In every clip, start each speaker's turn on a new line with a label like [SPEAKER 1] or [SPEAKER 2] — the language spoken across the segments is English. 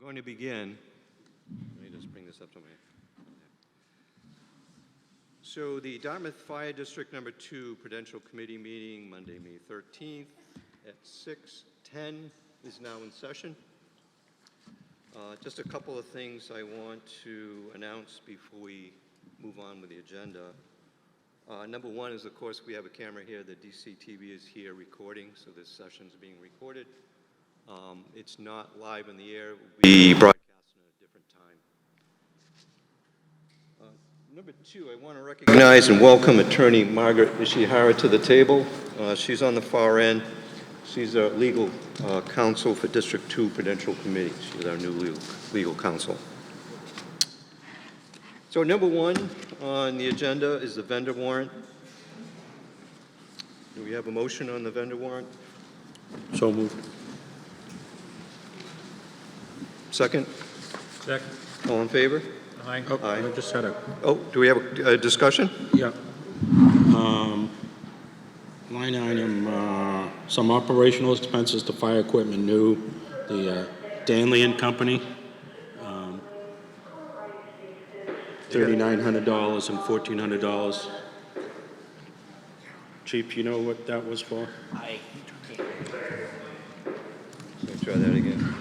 [SPEAKER 1] Going to begin. Let me just bring this up to my. So the Dartmouth Fire District Number 2 Prudential Committee meeting, Monday, May 13th at 6:10 is now in session. Just a couple of things I want to announce before we move on with the agenda. Number one is, of course, we have a camera here. The DCTV is here recording, so this session is being recorded. It's not live in the air. We broadcast at a different time. Number two, I want to recognize and welcome Attorney Margaret Ishihara to the table. She's on the far end. She's our legal counsel for District 2 Prudential Committee. She's our new legal counsel. So number one on the agenda is the vendor warrant. Do we have a motion on the vendor warrant?
[SPEAKER 2] So moved.
[SPEAKER 1] Second?
[SPEAKER 2] Second.
[SPEAKER 1] All in favor?
[SPEAKER 2] Aye.
[SPEAKER 1] Aye.
[SPEAKER 2] I just had a,
[SPEAKER 1] Oh, do we have a discussion?
[SPEAKER 2] yeah. Line item, some operational expenses to fire equipment new, the Danley and Company, $3,900 and $1,400. Chief, you know what that was for?
[SPEAKER 1] Let me try that again.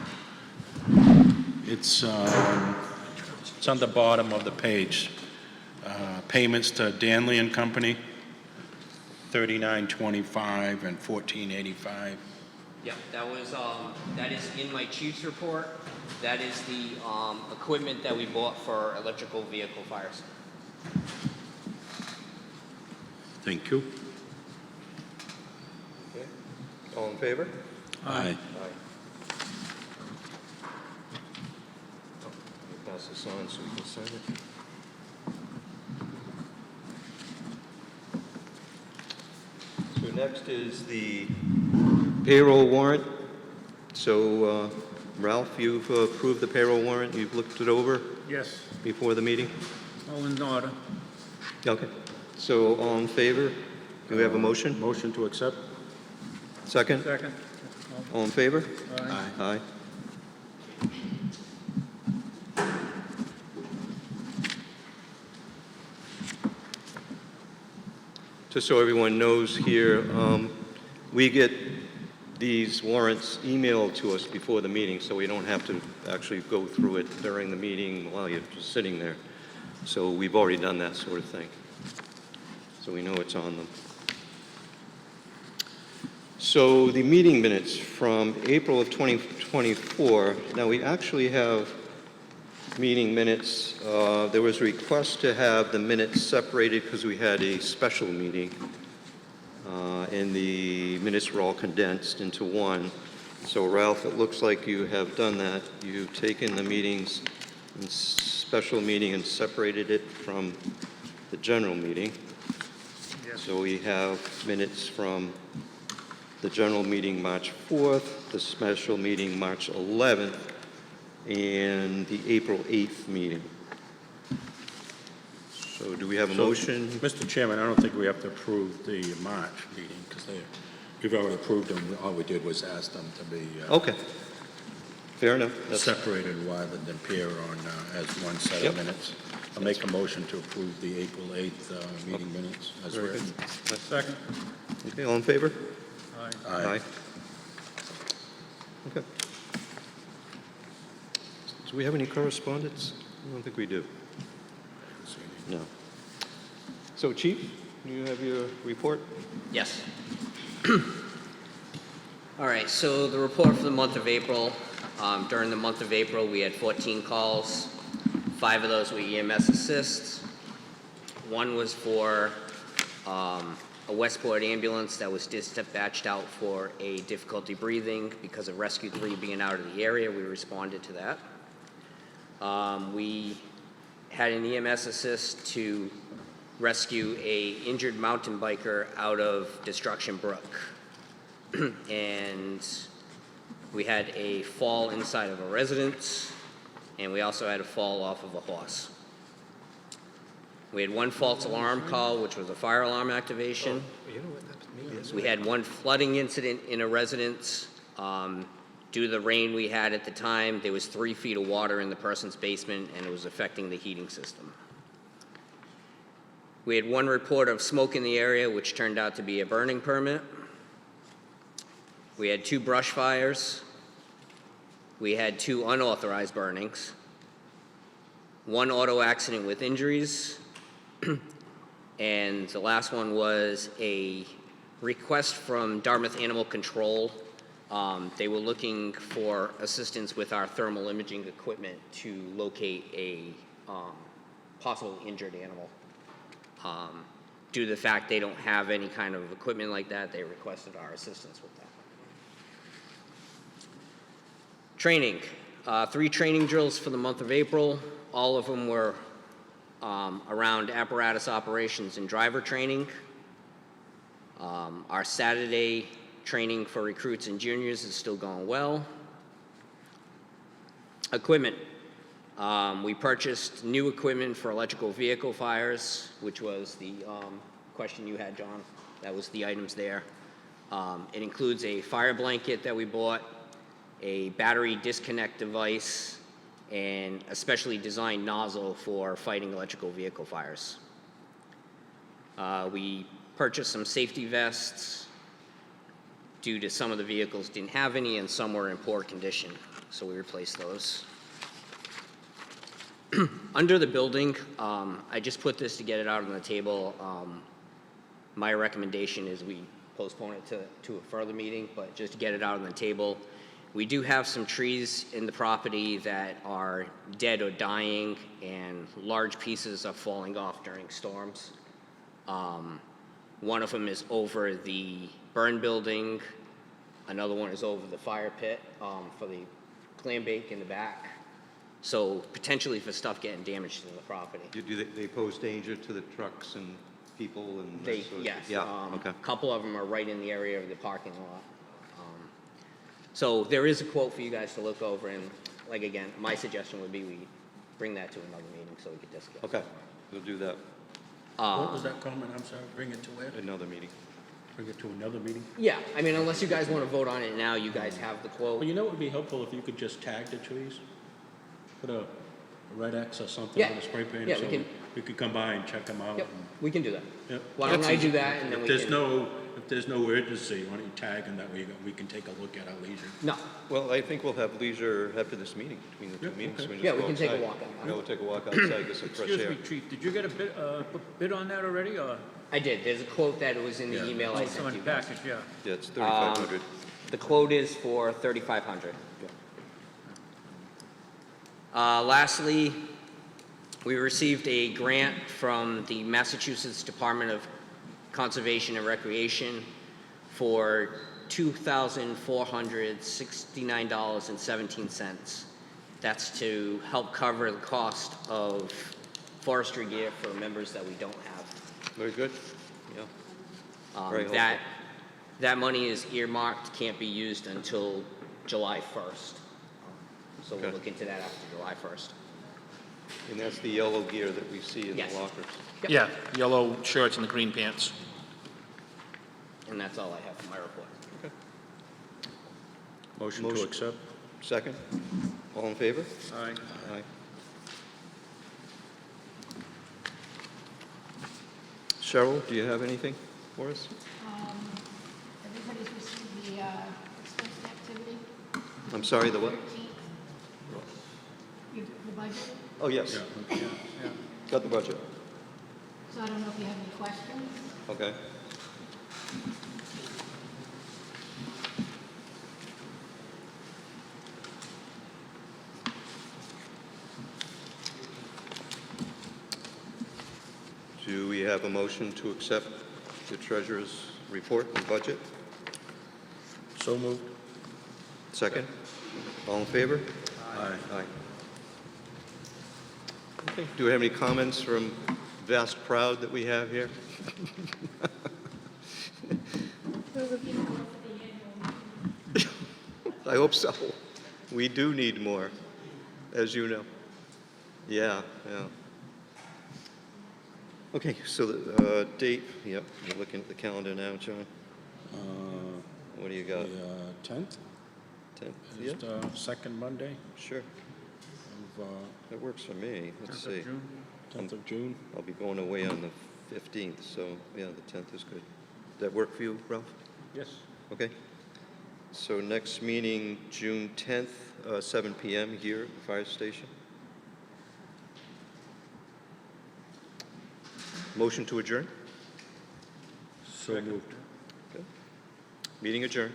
[SPEAKER 2] It's on the bottom of the page. Payments to Danley and Company, $39.25 and $14.85.
[SPEAKER 3] Yeah, that is in my chief's report. That is the equipment that we bought for electrical vehicle fires.
[SPEAKER 2] Thank you.
[SPEAKER 1] Okay. All in favor?
[SPEAKER 2] Aye.
[SPEAKER 1] Aye. Let me pass this on so we can sign it. So next is the payroll warrant. So Ralph, you've approved the payroll warrant. You've looked it over
[SPEAKER 4] Yes,
[SPEAKER 1] before the meeting?
[SPEAKER 4] all in order.
[SPEAKER 1] Okay. So all in favor? Do we have a motion?
[SPEAKER 2] Motion to accept?
[SPEAKER 1] Second?
[SPEAKER 4] Second.
[SPEAKER 1] All in favor?
[SPEAKER 4] Aye.
[SPEAKER 1] Aye. Just so everyone knows here, we get these warrants emailed to us before the meeting, so we don't have to actually go through it during the meeting while you're just sitting there. So we've already done that sort of thing. So we know it's on them. So the meeting minutes from April of 2024, now we actually have meeting minutes. There was a request to have the minutes separated because we had a special meeting, and the minutes were all condensed into one. So Ralph, it looks like you have done that. You've taken the meetings, special meeting, and separated it from the general meeting.
[SPEAKER 4] Yes.
[SPEAKER 1] So we have minutes from the general meeting March 4th, the special meeting March 11th, and the April 8th meeting. So do we have a motion?
[SPEAKER 2] Mr. Chairman, I don't think we have to approve the March meeting because we've already approved them. All we did was ask them to be
[SPEAKER 1] Okay. Fair enough. That's-
[SPEAKER 2] separated rather than appear on as one set
[SPEAKER 1] Yep.
[SPEAKER 2] of minutes. I'll make a motion to approve the April 8th meeting minutes as
[SPEAKER 1] Very
[SPEAKER 2] written.
[SPEAKER 1] good.
[SPEAKER 4] Second.
[SPEAKER 1] Okay, all in favor?
[SPEAKER 4] Aye.
[SPEAKER 2] Aye.
[SPEAKER 1] Okay. Do we have any correspondence? I don't think we do. No. So Chief, you have your report?
[SPEAKER 3] Yes. All right, so the report for the month of April. During the month of April, we had 14 calls. 5 of those were EMS assists. 1 was for a Westport ambulance that was dispatched out for a difficulty breathing because of Rescue 3 being out of the area. We responded to that. We had an EMS assist to rescue a injured mountain biker out of Destruction Brook. And we had a fall inside of a residence, and we also had a fall off of a horse. We had 1 false alarm call, which was a fire alarm activation.
[SPEAKER 1] You know what, maybe that's
[SPEAKER 3] We had 1 flooding incident in a residence. Due to the rain we had at the time, there was 3 feet of water in the person's basement, and it was affecting the heating system. We had 1 report of smoke in the area, which turned out to be a burning permit. We had 2 brush fires. We had 2 unauthorized burnings, 1 auto accident with injuries, and the last one was a request from Dartmouth Animal Control. They were looking for assistance with our thermal imaging equipment to locate a possible injured animal. Due to the fact they don't have any kind of equipment like that, they requested our assistance with that. Training. 3 training drills for the month of April. All of them were around apparatus operations and driver training. Our Saturday training for recruits and juniors is still going well. Equipment. We purchased new equipment for electrical vehicle fires, which was the question you had, John. That was the items there. It includes a fire blanket that we bought, a battery disconnect device, and a specially designed nozzle for fighting electrical vehicle fires. We purchased some safety vests due to some of the vehicles didn't have any and some were in poor condition, so we replaced those. Under the building, I just put this to get it out on the table. My recommendation is we postpone it to a further meeting, but just to get it out on the table. We do have some trees in the property that are dead or dying, and large pieces are falling off during storms. One of them is over the burn building. Another one is over the fire pit for the clam bake in the back. So potentially for stuff getting damaged in the property.
[SPEAKER 1] Do they pose danger to the trucks and people and?
[SPEAKER 3] They,
[SPEAKER 1] so-
[SPEAKER 3] yes.
[SPEAKER 1] Yeah, okay.
[SPEAKER 3] A couple of them are right in the area of the parking lot. So there is a quote for you guys to look over, and like again, my suggestion would be we bring that to another meeting so we could discuss.
[SPEAKER 1] Okay, we'll do that,
[SPEAKER 4] What was that comment? I'm sorry, bring it to where?
[SPEAKER 1] another meeting.
[SPEAKER 4] Bring it to another meeting?
[SPEAKER 3] Yeah, I mean, unless you guys want to vote on it now, you guys have the quote.
[SPEAKER 2] Well, you know what would be helpful if you could just tag the trees? Put a red X or something
[SPEAKER 3] Yeah.
[SPEAKER 2] on the spray paint,
[SPEAKER 3] Yeah,
[SPEAKER 2] so
[SPEAKER 3] we can-
[SPEAKER 2] we could come by and check them out.
[SPEAKER 3] Yep, we can do that.
[SPEAKER 2] Yep.
[SPEAKER 3] Why don't I do that, and then
[SPEAKER 2] If
[SPEAKER 3] we
[SPEAKER 2] there's
[SPEAKER 3] can.
[SPEAKER 2] if there's no urgency, why don't you tag them, that way we can take a look at our leisure.
[SPEAKER 3] No,
[SPEAKER 1] Well, I think we'll have leisure after this meeting, between the 2
[SPEAKER 2] Yeah,
[SPEAKER 1] meetings.
[SPEAKER 2] okay.
[SPEAKER 1] just
[SPEAKER 3] Yeah, we
[SPEAKER 1] go
[SPEAKER 3] can take a
[SPEAKER 1] outside.
[SPEAKER 3] walk out.
[SPEAKER 1] Yeah, we'll take a walk outside, get some fresh
[SPEAKER 4] Excuse
[SPEAKER 1] air.
[SPEAKER 4] me, Chief, did you get a bid on that already, or?
[SPEAKER 3] I did. There's a quote that was in the email I
[SPEAKER 4] Oh, it's
[SPEAKER 3] sent
[SPEAKER 4] on
[SPEAKER 3] you
[SPEAKER 4] the
[SPEAKER 3] guys.
[SPEAKER 4] package, yeah.
[SPEAKER 1] Yeah, it's 3,500.
[SPEAKER 3] The quote is for $3,500. Lastly, we received a grant from the Massachusetts Department of Conservation and Recreation for $2,469.17. That's to help cover the cost of forestry gear for members that we don't have.
[SPEAKER 1] Very good, yeah. Very helpful.
[SPEAKER 3] That money is earmarked, can't be used until July 1st. So we'll
[SPEAKER 1] Okay.
[SPEAKER 3] look into that after July 1st.
[SPEAKER 1] And that's the yellow gear that we see in the
[SPEAKER 3] Yes.
[SPEAKER 1] lockers.
[SPEAKER 3] Yep.
[SPEAKER 5] Yeah, yellow shirts and the green pants.
[SPEAKER 3] And that's all I have for my report.
[SPEAKER 2] Motion to
[SPEAKER 1] Motion.
[SPEAKER 2] accept?
[SPEAKER 1] Second? All in favor?
[SPEAKER 4] Aye.
[SPEAKER 1] Aye. Cheryl, do you have anything for us?
[SPEAKER 6] Everybody's received the expense activity,
[SPEAKER 1] I'm sorry, the what?
[SPEAKER 6] 13th. The budget,
[SPEAKER 1] Oh, yes,
[SPEAKER 2] Okay.
[SPEAKER 1] got the budget.
[SPEAKER 6] so I don't know if you have any questions.
[SPEAKER 1] Okay. Do we have a motion to accept the treasurer's report and budget?
[SPEAKER 2] So moved?
[SPEAKER 1] Second? All in favor?
[SPEAKER 2] Aye.
[SPEAKER 1] Aye. Okay, do we have any comments from vast crowd that we have here? I hope so. We do need more, as you know. Yeah, yeah. Okay, so the date, yep, you're looking at the calendar now, John. What do you got?
[SPEAKER 2] The 10th?
[SPEAKER 1] 10th, yeah,
[SPEAKER 2] is the second Monday
[SPEAKER 1] sure.
[SPEAKER 2] of,
[SPEAKER 1] That works for me. Let's
[SPEAKER 4] 10th of
[SPEAKER 1] see.
[SPEAKER 4] June?
[SPEAKER 2] 10th of June.
[SPEAKER 1] I'll be going away on the 15th, so, yeah, the 10th is good. Does that work for you, Ralph?
[SPEAKER 4] Yes.
[SPEAKER 1] Okay. So next meeting, June 10th, 7 PM here at the fire station. Motion to adjourn?
[SPEAKER 2] So moved.
[SPEAKER 1] Okay. Meeting adjourned.